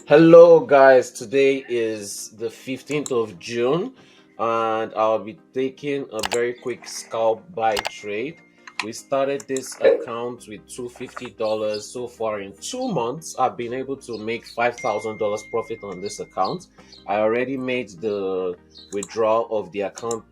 Hello, guys. Today is the 15th of June, and I'll be taking a very quick scalp buy trade. We started this account with $250. So far, in 2 months, I've been able to make $5,000 profit on this account. I already made the withdrawal of the account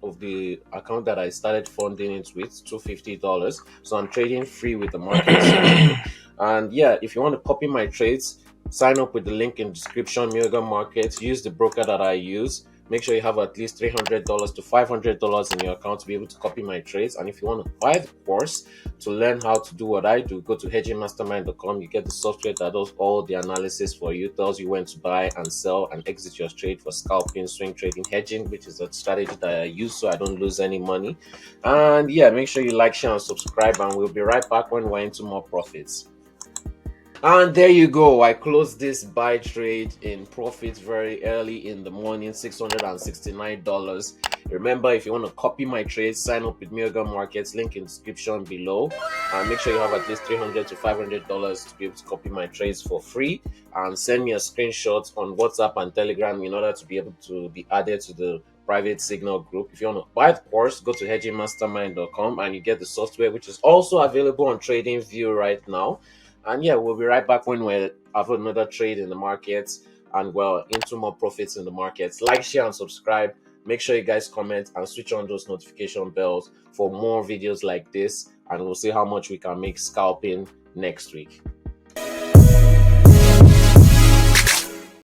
that I started funding it with, $250. So I'm trading free with the market signal. And yeah, if you want to copy my trades, sign up with the link in description, Mioga Markets. Use the broker that I use. Make sure you have at least $300 to $500 in your account to be able to copy my trades. And if you want to buy the course to learn how to do what I do, go to hedgingmastermind.com. You get the software that does all the analysis for you, tells you when to buy and sell and exit your trade for scalping, swing trading, hedging, which is a strategy that I use so I don't lose any money. And yeah, make sure you like, share, and subscribe. And we'll be right back when we're into more profits. And there you go. I closed this buy trade in profit very early in the morning, $669. Remember, if you want to copy my trades, sign up with Mioga Markets, link in description below. And make sure you have at least $300 to $500 to be able to copy my trades for free. And send me a screenshot on WhatsApp and Telegram in order to be able to be added to the private signal group. If you want to buy the course, go to hedgingmastermind.com and you get the software, which is also available on TradingView right now. And yeah, we'll be right back when we have another trade in the markets and well into more profits in the markets. Like, share, and subscribe. Make sure you guys comment and switch on those notification bells for more videos like this. And we'll see how much we can make scalping next week.